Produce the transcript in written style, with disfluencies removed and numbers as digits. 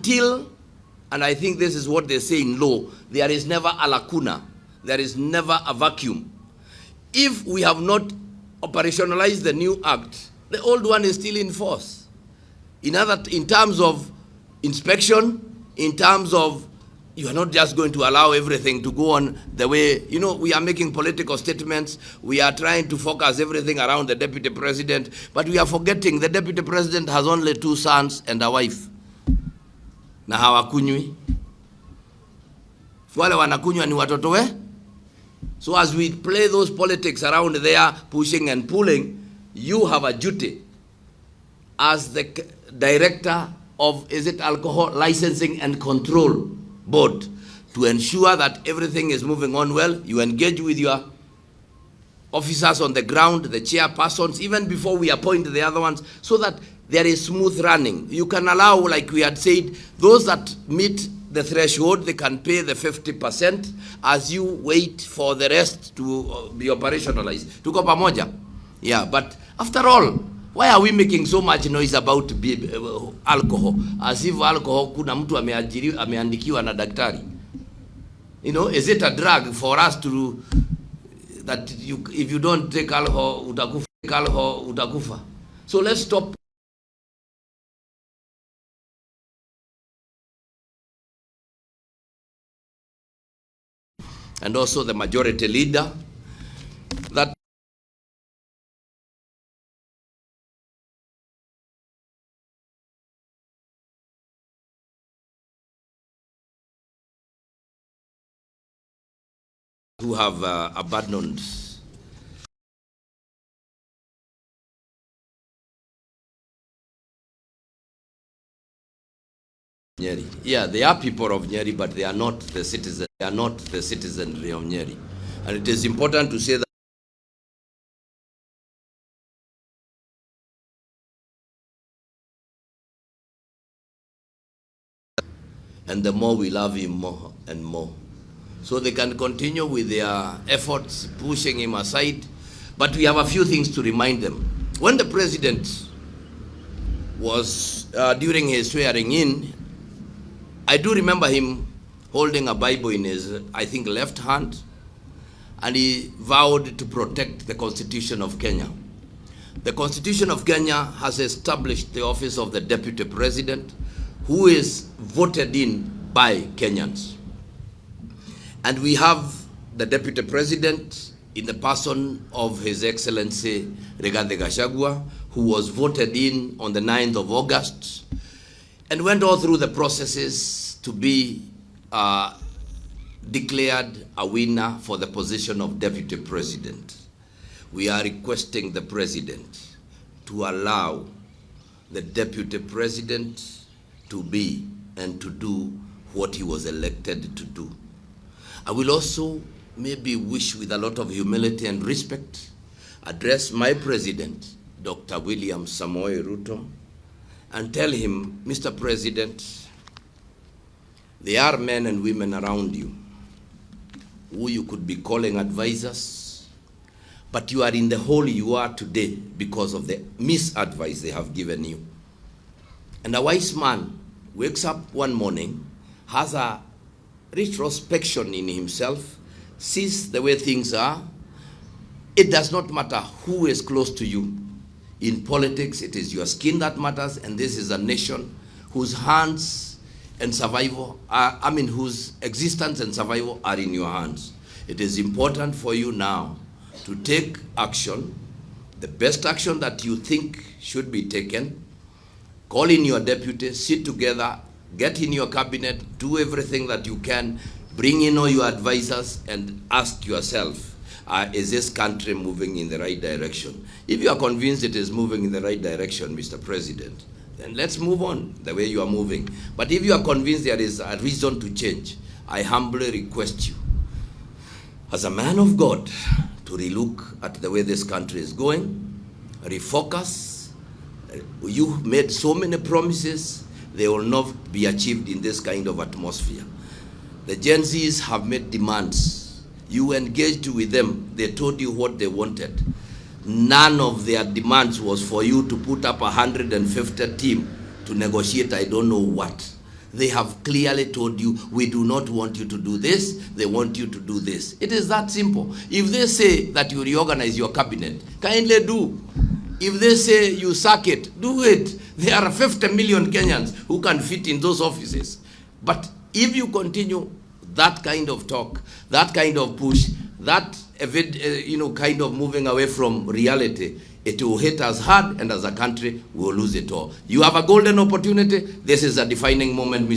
until, and I think this is what they say in law, there is never a lacuna, there is never a vacuum. If we have not operationalized the new act, the old one is still in force. In terms of inspection, in terms of, you are not just going to allow everything to go on the way, we are making political statements, we are trying to focus everything around the deputy president, but we are forgetting the deputy president has only 2 sons and a wife. Na hawakunywi. Wale wanakunywa ni watoto we. So as we play those politics around there, pushing and pulling, you have a duty as the director of, Alcohol Licensing and Control Board, to ensure that everything is moving on well. You engage with your officers on the ground, the chairpersons, even before we appoint the other ones, so that there is smooth running. You can allow, like we had said, those that meet the threshold, they can pay the 50% as you wait for the rest to be operationalized. Tuko pamoja? Yeah, but after all, why are we making so much noise about alcohol? As if alcohol kuna mtu ameandikiwa na daktari. Is it a drug for us to, that if you don't take alcohol, utakufa? So let's stop. And also the majority leader, that who have abandoned Nyeri. Yeah, they are people of Nyeri, but they are not the citizens. They are not the citizenry of Nyeri. And it is important to say that. And the more we love him more and more. So they can continue with their efforts, pushing him aside. But we have a few things to remind them. When the president was, during his swearing in, I do remember him holding a Bible in his, I think, left hand, and he vowed to protect the Constitution of Kenya. The Constitution of Kenya has established the office of the Deputy President, who is voted in by Kenyans. And we have the Deputy President in the person of His Excellency Gachagua, who was voted in on the 9th of August, and went all through the processes to be declared a winner for the position of Deputy President. We are requesting the President to allow the Deputy President to be and to do what he was elected to do. I will also maybe wish, with a lot of humility and respect, address my President, Dr. William Samoei Ruto, and tell him, Mr. President, there are men and women around you who you could be calling advisors, but you are in the hole you are today because of the misadvice they have given you. And a wise man wakes up one morning, has a retrospection in himself, sees the way things are. It does not matter who is close to you. In politics, it is your skin that matters, and this is a nation whose hands and survival are, whose existence and survival are in your hands. It is important for you now to take action, the best action that you think should be taken. Call in your deputy, sit together, get in your cabinet, do everything that you can, bring in all your advisors, and ask yourself, is this country moving in the right direction? If you are convinced it is moving in the right direction, Mr. President, then let's move on the way you are moving. But if you are convinced there is a reason to change, I humbly request you, as a man of God, to relook at the way this country is going, refocus. You made so many promises, they will not be achieved in this kind of atmosphere. The Gen Zs have made demands. You engaged with them, they told you what they wanted. None of their demands was for you to put up 150 team to negotiate I don't know what. they have clearly told you, we do not want you to do this, they want you to do this. It is that simple. If they say that you reorganize your cabinet, kindly do. If they say you sack it, do it. There are 50 million Kenyans who can fit in those offices. But if you continue that kind of talk, that kind of push, that kind of moving away from reality, it will hit us hard, and as a country, we will lose it all. You have a golden opportunity. This is a defining moment, Mr.